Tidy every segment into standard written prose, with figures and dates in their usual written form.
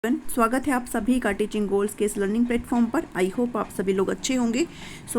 स्वागत है आप सभी का टीचिंग गोल्स के इस लर्निंग प्लेटफॉर्म पर। आई होप आप सभी लोग अच्छे होंगे।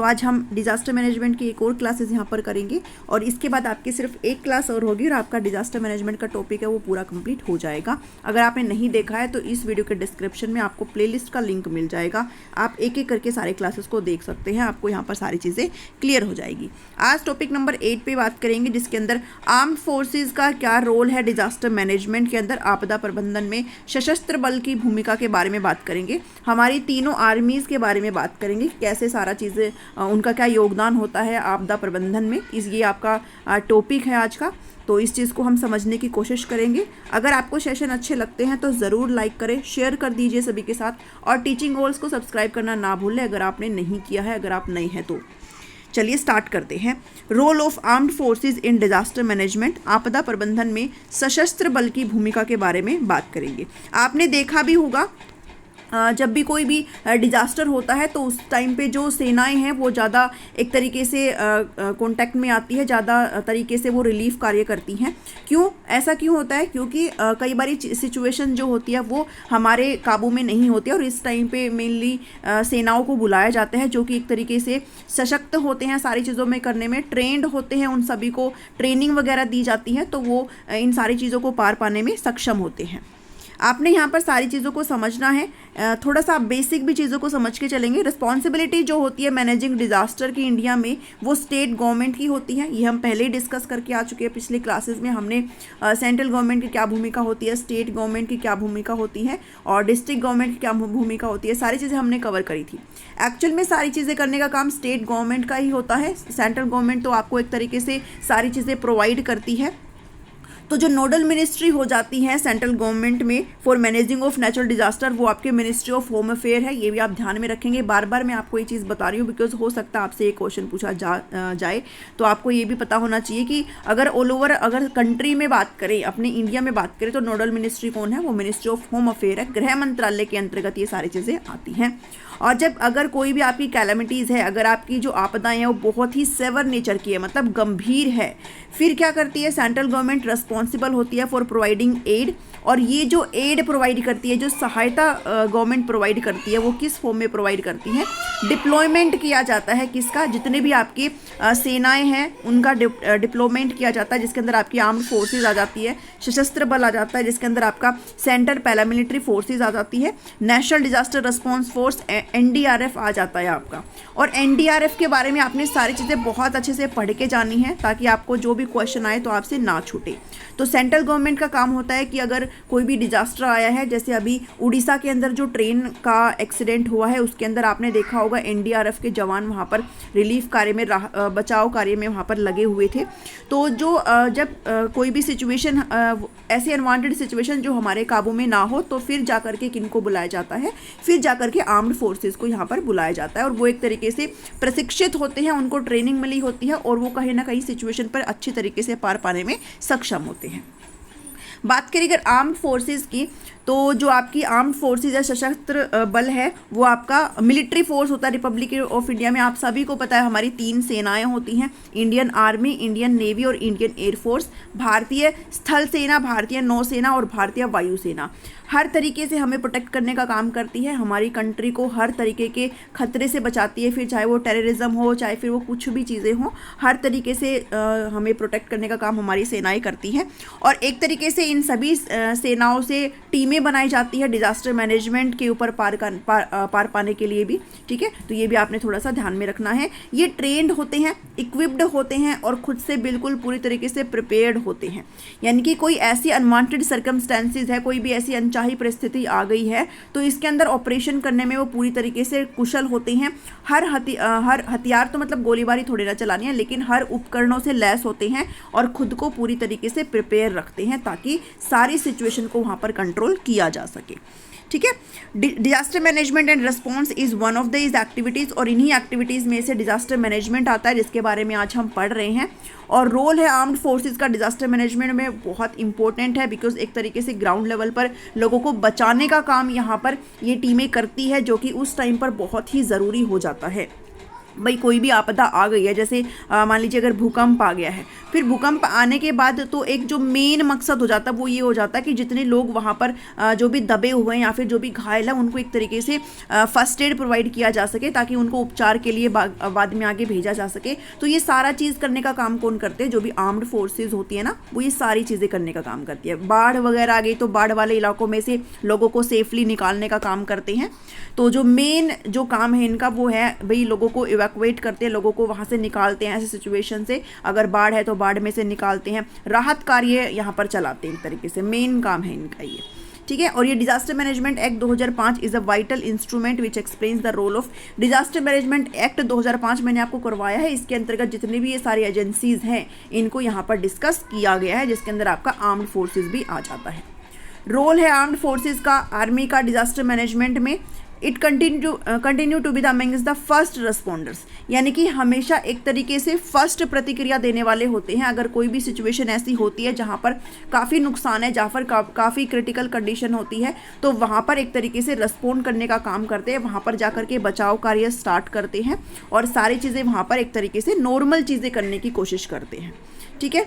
आज हम डिजास्टर मैनेजमेंट की एक और क्लासेस यहाँ पर करेंगे और इसके बाद आपकी सिर्फ एक क्लास और होगी और आपका डिजास्टर मैनेजमेंट का टॉपिक है वो पूरा कंप्लीट हो जाएगा। अगर आपने नहीं देखा है तो इस वीडियो के डिस्क्रिप्शन में आपको प्लेलिस्ट का लिंक मिल जाएगा, आप एक एक करके सारे क्लासेस को देख सकते हैं, आपको यहाँ पर सारी चीज़ें क्लियर हो जाएगी। आज टॉपिक नंबर 8 पे बात करेंगे जिसके अंदर आर्म्ड फोर्सेज का क्या रोल है डिजास्टर मैनेजमेंट के अंदर, आपदा प्रबंधन में सशस्त्र बल की भूमिका के बारे में बात करेंगे। हमारी तीनों आर्मीज़ के बारे में बात करेंगे, कैसे सारा चीज़ें उनका क्या योगदान होता है आपदा प्रबंधन में। ये आपका टॉपिक है आज का, तो इस चीज़ को हम समझने की कोशिश करेंगे। अगर आपको सेशन अच्छे लगते हैं तो ज़रूर लाइक करें, शेयर कर दीजिए सभी के साथ और टीचिंग गोल्स को सब्सक्राइब करना ना भूलें अगर आपने नहीं किया है, अगर आप नए हैं तो। चलिए स्टार्ट करते हैं। Role of armed forces in disaster management, आपदा प्रबंधन में सशस्त्र बल की भूमिका के बारे में बात करेंगे। आपने देखा भी होगा जब भी कोई भी डिज़ास्टर होता है तो उस टाइम पे जो सेनाएं हैं वो ज़्यादा एक तरीके से कांटेक्ट में आती है, ज़्यादा तरीके से वो रिलीफ कार्य करती हैं। क्यों ऐसा क्यों होता है? क्योंकि कई बारी सिचुएशन जो होती है वो हमारे काबू में नहीं होती है और इस टाइम पे मेनली सेनाओं को बुलाया जाता है जो कि एक तरीके से सशक्त होते हैं, सारी चीज़ों में करने में ट्रेंड होते हैं, उन सभी को ट्रेनिंग वगैरह दी जाती है तो वो इन सारी चीज़ों को पार पाने में सक्षम होते हैं। आपने यहाँ पर सारी चीज़ों को समझना है, थोड़ा सा आप बेसिक भी चीज़ों को समझ के चलेंगे। रिस्पॉन्सिबिलिटी जो होती है मैनेजिंग डिज़ास्टर की इंडिया में वो स्टेट गवर्नमेंट की होती है, ये हम पहले ही डिस्कस करके आ चुके हैं पिछले क्लासेस में। हमने सेंट्रल गवर्नमेंट की क्या भूमिका होती है, स्टेट गवर्नमेंट की क्या भूमिका होती है और डिस्ट्रिक्ट गवर्नमेंट की क्या भूमिका होती है, सारी चीज़ें हमने कवर करी थी। एक्चुअल में सारी चीज़ें करने का काम स्टेट गवर्नमेंट का ही होता है, सेंट्रल गवर्नमेंट तो आपको एक तरीके से सारी चीज़ें प्रोवाइड करती है। तो जो नोडल मिनिस्ट्री हो जाती है सेंट्रल गवर्नमेंट में for managing of natural disaster वो आपके मिनिस्ट्री ऑफ होम अफेयर है, ये भी आप ध्यान में रखेंगे। बार बार मैं आपको ये चीज़ बता रही हूँ बिकॉज हो सकता है आपसे एक क्वेश्चन पूछा जाए तो आपको ये भी पता होना चाहिए कि अगर ऑल ओवर अगर कंट्री में बात करें, अपने इंडिया में बात करें तो नोडल मिनिस्ट्री कौन है? वो मिनिस्ट्री ऑफ होम अफेयर है, गृह मंत्रालय के अंतर्गत ये सारी चीज़ें आती हैं। और जब अगर कोई भी आपकी कैलेमिटीज़ है, अगर आपकी जो आपदाएं हैं वो बहुत ही सेवर नेचर की है, मतलब गंभीर है, फिर क्या करती है सेंट्रल गवर्नमेंट? रिस्पॉन्सिबल होती है फॉर प्रोवाइडिंग एड। और ये जो एड प्रोवाइड करती है, जो सहायता गवर्नमेंट प्रोवाइड करती है वो किस फॉर्म में प्रोवाइड करती है? डिप्लॉयमेंट किया जाता है किसका? जितने भी आपकी सेनाएं हैं उनका डिप्लॉयमेंट किया जाता है, जिसके अंदर आपकी आर्म्ड फोर्सेज आ जाती है, सशस्त्र बल आ जाता है, जिसके अंदर आपका सेंटर पैरामिलिट्री फोर्सेज आ जाती है, national disaster response force NDRF आ जाता है आपका। और NDRF के बारे में आपने सारी चीज़ें बहुत अच्छे से पढ़ के जानी है ताकि आपको जो भी क्वेश्चन आए तो आपसे ना छूटे। तो सेंट्रल गवर्नमेंट का काम होता है कि अगर कोई भी डिजास्टर आया है, जैसे अभी उड़ीसा के अंदर जो ट्रेन का एक्सीडेंट हुआ है उसके अंदर आपने देखा होगा NDRF के जवान वहाँ पर रिलीफ कार्य में बचाव कार्य में वहाँ पर लगे हुए थे। तो जो जब कोई भी सिचुएशन ऐसी अनवांटेड सिचुएशन जो हमारे काबू में ना हो तो फिर जाकर के किनको बुलाया जाता है? फिर जाकर के आर्म्ड फोर्सेस को यहाँ पर बुलाया जाता है और वो एक तरीके से प्रशिक्षित होते हैं, उनको ट्रेनिंग मिली होती है और वो कहीं ना कहीं सिचुएशन पर अच्छी तरीके से पार पाने में सक्षम होते हैं। बात करें अगर आर्म्ड फोर्सेस की तो जो आपकी आर्म्ड फोर्सेज है, सशस्त्र बल है, वो आपका मिलिट्री फोर्स होता है। रिपब्लिक ऑफ इंडिया में आप सभी को पता है हमारी 3 सेनाएं होती हैं, इंडियन आर्मी, इंडियन नेवी और इंडियन एयरफोर्स। भारतीय स्थल सेना, भारतीय नौसेना और भारतीय वायुसेना हर तरीके से हमें प्रोटेक्ट करने का काम करती है, हमारी कंट्री को हर तरीके के खतरे से बचाती है, फिर चाहे वो टेररिज्म हो, चाहे फिर वो कुछ भी चीज़ें हों, हर तरीके से हमें प्रोटेक्ट करने का काम हमारी सेनाएं करती हैं। और एक तरीके से इन सभी सेनाओं से टीमें बनाई जाती है डिजास्टर मैनेजमेंट के ऊपर पार पाने के लिए भी, ठीक है। तो ये भी आपने थोड़ा सा ध्यान में रखना है। ये ट्रेंड होते हैं, इक्विप्ड होते हैं और खुद से बिल्कुल पूरी तरीके से प्रिपेयर्ड होते हैं, यानी कि कोई ऐसी अनवांटेड सर्कमस्टेंसेज है, कोई भी ऐसी अनचाही परिस्थिति आ गई है तो इसके अंदर ऑपरेशन करने में वो पूरी तरीके से कुशल होते हैं। हर हथियार तो मतलब गोलीबारी थोड़ी ना चलानी है, लेकिन हर उपकरणों से लैस होते हैं और खुद को पूरी तरीके से प्रिपेयर रखते हैं ताकि सारी सिचुएशन को वहाँ पर कंट्रोल किया जा सके, ठीक है। Disaster management and response is one of these activities और इन्हीं एक्टिविटीज़ में से डिजास्टर मैनेजमेंट आता है जिसके बारे में आज हम पढ़ रहे हैं। और रोल है आर्म्ड फोर्सेस का डिजास्टर मैनेजमेंट में बहुत इंपॉर्टेंट है बिकॉज एक तरीके से ग्राउंड लेवल पर लोगों को बचाने का काम यहाँ पर ये टीमें करती है जो कि उस टाइम पर बहुत ही ज़रूरी हो जाता है। भाई कोई भी आपदा आ गई है, जैसे मान लीजिए अगर भूकंप आ गया है फिर भूकंप आने के बाद तो एक जो मेन मकसद हो जाता है वो ये हो जाता है कि जितने लोग वहाँ पर जो भी दबे हुए हैं या फिर जो भी घायल है उनको एक तरीके से फर्स्ट एड प्रोवाइड किया जा सके, ताकि उनको उपचार के लिए बाद में आगे भेजा जा सके। तो ये सारा चीज़ करने का काम कौन करते हैं? जो भी आर्म्ड फोर्सेज होती है ना, वो ये सारी चीज़ें करने का काम करती है। बाढ़ वगैरह आ गई तो बाढ़ वाले इलाकों में से लोगों को सेफली निकालने का काम करते हैं। तो जो मेन जो काम है इनका वो है भाई लोगों को इवैक्यूएट करते हैं, लोगों को वहाँ से निकालते हैं ऐसे सिचुएशन से। अगर बाढ़ है तो बाढ़ में से निकालते हैं, राहत कार्य यहाँ पर चलाते हैं, एक तरीके से मेन काम है इनका ये, ठीक है। और ये disaster management act 2005 is a vital instrument which explains the role of disaster management act 2005 मैंने आपको करवाया है। इसके अंतर्गत जितने भी ये सारी एजेंसीज हैं इनको यहाँ पर डिस्कस किया गया है, जिसके अंदर आपका आर्म्ड फोर्सेज भी आ जाता है। रोल है आर्म्ड फोर्सेज का, आर्मी का डिजास्टर मैनेजमेंट में। It continue to be the amongst the first responders, यानी कि हमेशा एक तरीके से फर्स्ट प्रतिक्रिया देने वाले होते हैं। अगर कोई भी सिचुएशन ऐसी होती है जहाँ पर काफ़ी नुकसान है, जहाँ पर काफ़ी क्रिटिकल कंडीशन होती है, तो वहाँ पर एक तरीके से रिस्पॉन्ड करने का काम करते हैं। वहाँ पर जाकर के बचाव कार्य स्टार्ट करते हैं और सारी चीज़ें वहाँ पर एक तरीके से नॉर्मल चीज़ें करने की कोशिश करते हैं, ठीक है।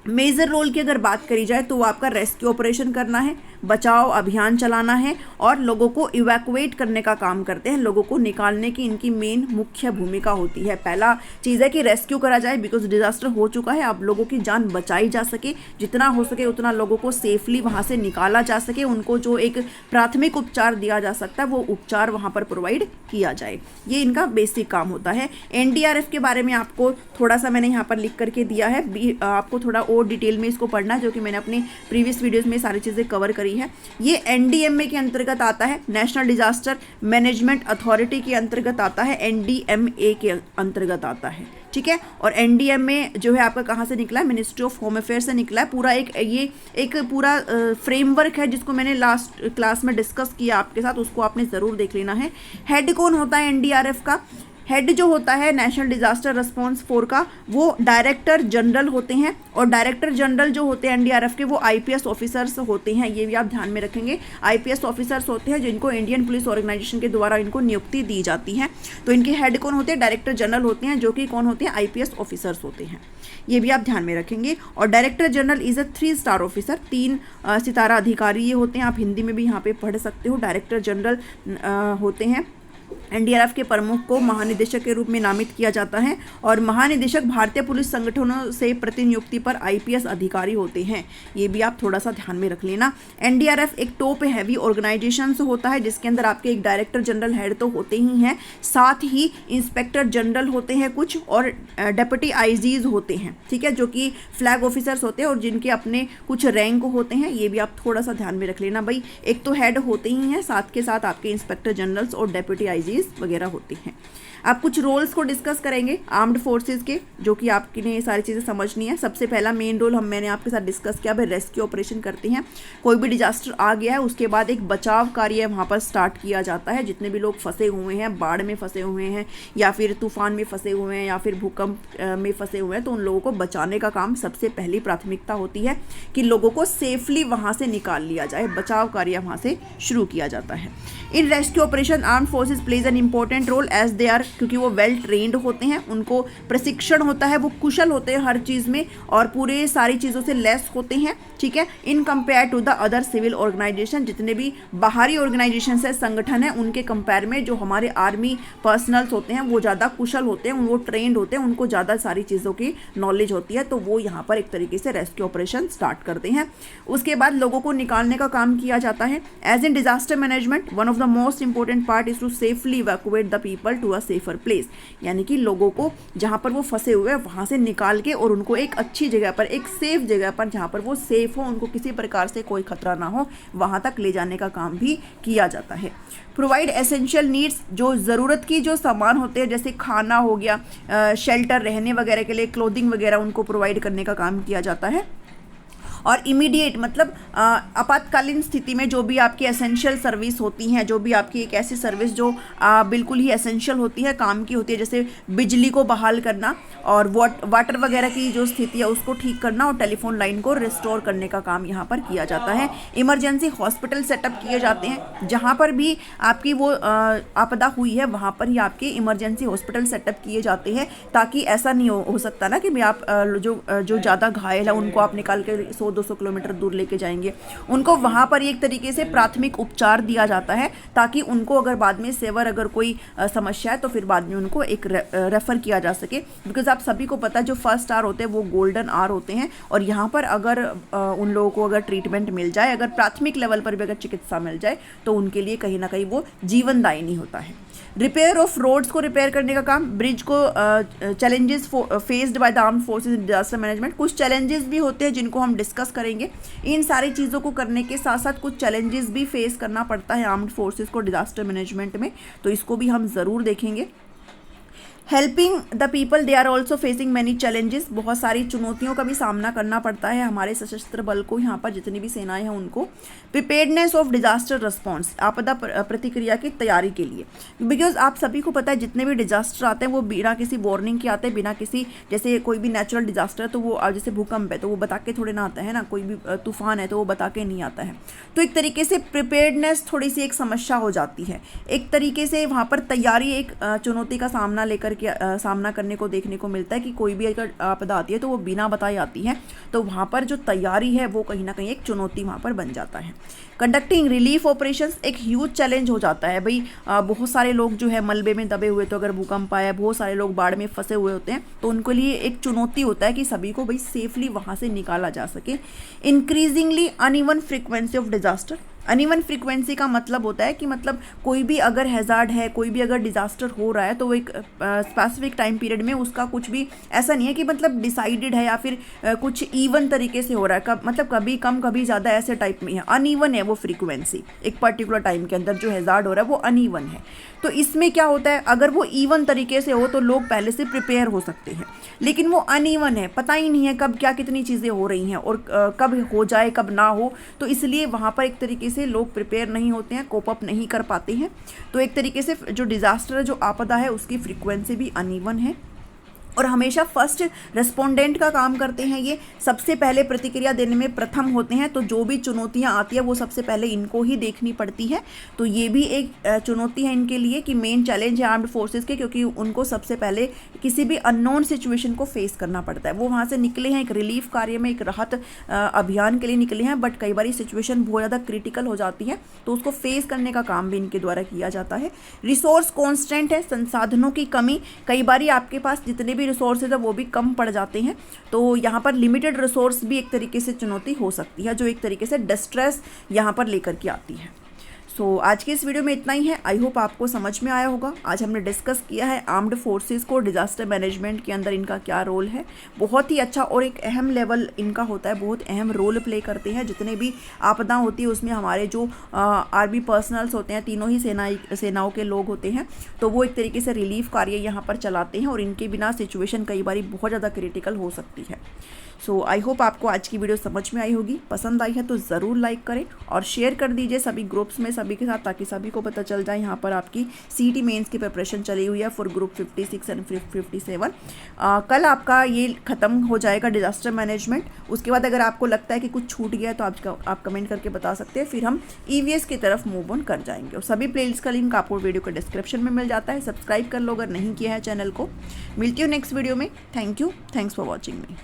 मेजर रोल की अगर बात करी जाए तो वो आपका रेस्क्यू ऑपरेशन करना है, बचाव अभियान चलाना है और लोगों को इवैक्यूएट करने का काम करते हैं। लोगों को निकालने की इनकी मेन मुख्य भूमिका होती है। पहला चीज़ है कि रेस्क्यू करा जाए, बिकॉज डिजास्टर हो चुका है, अब लोगों की जान बचाई जा सके, जितना हो सके उतना लोगों को सेफली वहाँ से निकाला जा सके, उनको जो एक प्राथमिक उपचार दिया जा सकता है वो उपचार वहाँ पर प्रोवाइड किया जाए। ये इनका बेसिक काम होता है। एनडीआरएफ के बारे में आपको थोड़ा सा मैंने यहाँ पर लिख करके दिया है, आपको थोड़ा और डिटेल में इसको पढ़ना है, जो कि मैंने अपनी प्रीवियस वीडियोस में सारी चीज़ें कवर करी है। ये एनडीएमए के अंतर्गत आता है, नेशनल डिजास्टर मैनेजमेंट अथॉरिटी के अंतर्गत आता है, एनडीएमए के अंतर्गत आता है, ठीक है। और एनडीएमए जो है आपका कहाँ से निकला है? मिनिस्ट्री ऑफ होम अफेयर से निकला है। पूरा एक पूरा फ्रेमवर्क है जिसको मैंने लास्ट क्लास में डिस्कस किया आपके साथ, उसको आपने ज़रूर देख लेना है। हेड कौन होता है एनडीआरएफ का? हेड जो होता है नेशनल डिजास्टर रिस्पांस फोर्स का, वो डायरेक्टर जनरल होते हैं। और डायरेक्टर जनरल जो होते हैं एनडीआरएफ के, वो आईपीएस ऑफिसर्स होते हैं। ये भी आप ध्यान में रखेंगे, आईपीएस ऑफिसर्स होते हैं जिनको इंडियन पुलिस ऑर्गेनाइजेशन के द्वारा इनको नियुक्ति दी जाती है। तो इनके हेड कौन होते हैं? डायरेक्टर जनरल होते हैं, जो कि कौन होते हैं? आईपीएस ऑफिसर्स होते हैं। ये भी आप ध्यान में रखेंगे। और director general is a 3 star officer, 3 सितारा अधिकारी ये होते हैं। आप हिंदी में भी यहाँ पे पढ़ सकते हो। डायरेक्टर जनरल होते हैं। एनडीआरएफ के प्रमुख को महानिदेशक के रूप में नामित किया जाता है और महानिदेशक भारतीय पुलिस संगठनों से प्रतिनियुक्ति पर आईपीएस अधिकारी होते हैं। ये भी आप थोड़ा सा ध्यान में रख लेना। एनडीआरएफ एक टॉप हैवी ऑर्गेनाइजेशन होता है, जिसके अंदर आपके एक डायरेक्टर जनरल हेड तो होते ही हैं, साथ ही इंस्पेक्टर जनरल होते हैं कुछ, और डेप्यूटी आईजीज होते हैं, ठीक है, जो कि फ्लैग ऑफिसर्स होते हैं और जिनके अपने कुछ रैंक होते हैं। ये भी आप थोड़ा सा ध्यान में रख लेना भाई। एक तो हेड होते ही हैं, साथ के साथ आपके इंस्पेक्टर जनरल्स और डेप्यूटी आईजीज वगैरह होती हैं। आप कुछ रोल्स को डिस्कस करेंगे आर्म्ड फोर्सेस के, जो कि आपने ये सारी चीज़ें समझनी है। सबसे पहला मेन रोल मैंने आपके साथ डिस्कस किया, भाई रेस्क्यू ऑपरेशन करते हैं। कोई भी डिजास्टर आ गया है उसके बाद एक बचाव कार्य वहाँ पर स्टार्ट किया जाता है। जितने भी लोग फंसे हुए हैं, बाढ़ में फंसे हुए हैं या फिर तूफान में फंसे हुए हैं या फिर भूकंप में फंसे हुए हैं, तो उन लोगों को बचाने का काम सबसे पहली प्राथमिकता होती है कि लोगों को सेफली वहाँ से निकाल लिया जाए। बचाव कार्य वहाँ से शुरू किया जाता है। इन rescue operation armed forces plays an important role as they are, क्योंकि वो वेल ट्रेंड होते हैं, उनको प्रशिक्षण होता है, वो कुशल होते हैं हर चीज़ में और पूरे सारी चीज़ों से लेस होते हैं, ठीक है, in compare to the other civil organisation. जितने भी बाहरी ऑर्गेनाइजेशन है, संगठन है, उनके कंपेयर में जो हमारे आर्मी पर्सनल्स होते हैं वो ज़्यादा कुशल होते हैं, वो ट्रेंड होते हैं, उनको ज़्यादा सारी चीज़ों की नॉलेज होती है। तो वो यहाँ पर एक तरीके से रेस्क्यू ऑपरेशन स्टार्ट करते हैं। उसके बाद लोगों को निकालने का काम किया जाता है। As in disaster management one of the most important part is to safely evacuate the people to a safer place, यानी कि लोगों को जहाँ पर वो फंसे हुए हैं वहाँ से निकाल के और उनको एक अच्छी जगह पर, एक सेफ जगह पर, जहाँ पर वो सेफ हो, उनको किसी प्रकार से कोई खतरा ना हो, वहाँ तक ले जाने का काम भी किया जाता है। प्रोवाइड एसेंशियल नीड्स, जो ज़रूरत की जो सामान होते हैं, जैसे खाना हो गया, शेल्टर रहने वगैरह के लिए, क्लोथिंग वगैरह, उनको प्रोवाइड करने का काम किया जाता है। और इमीडिएट मतलब आपातकालीन स्थिति में जो भी आपकी एसेंशियल सर्विस होती हैं, जो भी आपकी एक ऐसी सर्विस जो बिल्कुल ही एसेंशियल होती है, काम की होती है, जैसे बिजली को बहाल करना और वाटर वगैरह की जो स्थिति है उसको ठीक करना और टेलीफोन लाइन को रिस्टोर करने का काम यहाँ पर किया जाता है। इमरजेंसी हॉस्पिटल सेटअप किए जाते हैं, जहाँ पर भी आपकी वो आपदा हुई है वहाँ पर ही आपके इमरजेंसी हॉस्पिटल सेटअप किए जाते हैं, ताकि ऐसा नहीं हो सकता ना कि आप जो ज़्यादा घायल है उनको आप निकाल के 100-200 किलोमीटर दूर लेके जाएंगे। उनको वहाँ पर एक तरीके से प्राथमिक उपचार दिया जाता है, ताकि उनको अगर बाद में सेवर अगर कोई समस्या है तो फिर बाद में उनको एक रेफ़र किया जा सके। बिकॉज आप सभी को पता है जो फर्स्ट आवर होते हैं वो गोल्डन आवर होते हैं, और यहाँ पर अगर उन लोगों को अगर ट्रीटमेंट मिल जाए, अगर प्राथमिक लेवल पर भी अगर चिकित्सा मिल जाए तो उनके लिए कहीं ना कहीं वो जीवनदायिनी होता है। रिपेयर ऑफ रोड्स को रिपेयर करने का काम, ब्रिज को challenges faced by the armed forces in disaster management, कुछ चैलेंजेस भी होते हैं जिनको हम डिस्कस करेंगे। इन सारी चीज़ों को करने के साथ साथ कुछ चैलेंजेस भी फेस करना पड़ता है आर्म्ड फोर्सेज को डिजास्टर मैनेजमेंट में, तो इसको भी हम ज़रूर देखेंगे। Helping the people, they are also facing many challenges, बहुत सारी चुनौतियों का भी सामना करना पड़ता है हमारे सशस्त्र बल को, यहाँ पर जितनी भी सेनाएं हैं उनको। प्रिपेयर्डनेस ऑफ डिजास्टर रिस्पॉन्स, आपदा प्रतिक्रिया की तैयारी के लिए, बिकॉज आप सभी को पता है जितने भी डिजास्टर आते हैं वो बिना किसी वार्निंग के आते हैं, बिना किसी, जैसे कोई भी नेचुरल डिजास्टर है तो वो जैसे भूकंप है तो वो बता के थोड़े ना आता है ना, कोई भी तूफान है तो वो बता के नहीं आता है। तो एक तरीके से प्रिपेयर्डनेस थोड़ी सी एक समस्या हो जाती है, एक तरीके से वहाँ पर तैयारी एक चुनौती का सामना करने को देखने को मिलता है कि कोई भी अगर आपदा आती है तो वो बिना बताए आती है, तो वहाँ पर जो तैयारी है वो कहीं ना कहीं एक चुनौती वहाँ पर बन जाता है। कंडक्टिंग रिलीफ ऑपरेशंस एक ह्यूज चैलेंज हो जाता है भाई, बहुत सारे लोग जो है मलबे में दबे हुए, तो अगर भूकंप आया, बहुत सारे लोग बाढ़ में फंसे हुए होते हैं, तो उनके लिए एक चुनौती होता है कि सभी को भाई सेफली वहाँ से निकाला जा सके। Increasingly uneven frequency of disaster, uneven frequency का मतलब होता है कि मतलब कोई भी अगर हैज़ार्ड है, कोई भी अगर डिज़ास्टर हो रहा है तो वो एक स्पेसिफिक टाइम पीरियड में उसका कुछ भी ऐसा नहीं है कि मतलब डिसाइडेड है या फिर कुछ इवन तरीके से हो रहा है, मतलब कभी कम कभी ज़्यादा ऐसे टाइप में है, अनइवन है वो फ्रीक्वेंसी, एक पर्टिकुलर टाइम के अंदर जो हैज़ार्ड हो रहा है वो अनइवन है। तो इसमें क्या होता है, अगर वो इवन तरीके से हो तो लोग पहले से प्रिपेयर हो सकते हैं, लेकिन वो अनइवन है, पता ही नहीं है कब क्या कितनी चीज़ें हो रही हैं और कब हो जाए कब ना हो, तो इसलिए वहाँ पर एक तरीके से लोग प्रिपेयर नहीं होते हैं, कोप अप नहीं कर पाते हैं। तो एक तरीके से जो डिज़ास्टर है, जो आपदा है, उसकी फ्रीक्वेंसी भी अनइवन है और हमेशा फर्स्ट रेस्पोंडेंट का काम करते हैं, ये सबसे पहले प्रतिक्रिया देने में प्रथम होते हैं, तो जो भी चुनौतियां आती है वो सबसे पहले इनको ही देखनी पड़ती है। तो ये भी एक चुनौती है इनके लिए कि मेन चैलेंज है आर्म्ड फोर्सेस के, क्योंकि उनको सबसे पहले किसी भी अननोन सिचुएशन को फेस करना पड़ता है। वो वहाँ से निकले हैं एक रिलीफ कार्य में, एक राहत अभियान के लिए निकले हैं, बट कई बार सिचुएशन बहुत ज़्यादा क्रिटिकल हो जाती है तो उसको फेस करने का काम भी इनके द्वारा किया जाता है। रिसोर्स कॉन्स्टेंट है, संसाधनों की कमी, कई बार आपके पास जितने भी रिसोर्सेज है वो भी कम पड़ जाते हैं, तो यहाँ पर लिमिटेड रिसोर्स भी एक तरीके से चुनौती हो सकती है, जो एक तरीके से डिस्ट्रेस यहाँ पर लेकर के आती है। सो आज के इस वीडियो में इतना ही है, आई होप आपको समझ में आया होगा। आज हमने डिस्कस किया है आर्म्ड फोर्सेस को डिजास्टर मैनेजमेंट के अंदर इनका क्या रोल है, बहुत ही अच्छा और एक अहम लेवल इनका होता है, बहुत अहम रोल प्ले करते हैं। जितने भी आपदा होती है उसमें हमारे जो आर्मी पर्सनल्स होते हैं, तीनों ही सेनाओं के लोग होते हैं, तो वो एक तरीके से रिलीफ कार्य यहाँ पर चलाते हैं और इनके बिना सिचुएशन कई बार बहुत ज़्यादा क्रिटिकल हो सकती है। सो आई होप आपको आज की वीडियो समझ में आई होगी, पसंद आई है तो ज़रूर लाइक करें और शेयर कर दीजिए सभी ग्रुप्स में सभी के साथ, ताकि सभी को पता चल जाए। यहाँ पर आपकी सीटी मेंस की प्रिपरेशन चली हुई है फॉर ग्रुप 56 एंड 57। कल आपका ये ख़त्म हो जाएगा डिजास्टर मैनेजमेंट। उसके बाद अगर आपको लगता है कि कुछ छूट गया है तो आप कमेंट करके बता सकते हैं, फिर हम EVS की तरफ मूव ऑन कर जाएंगे। और सभी प्लेलिस्ट का लिंक आपको वीडियो के डिस्क्रिप्शन में मिल जाता है, सब्सक्राइब कर लो अगर नहीं किया है चैनल को। मिलती हूँ नेक्स्ट वीडियो में। Thank you, thanks for watching me.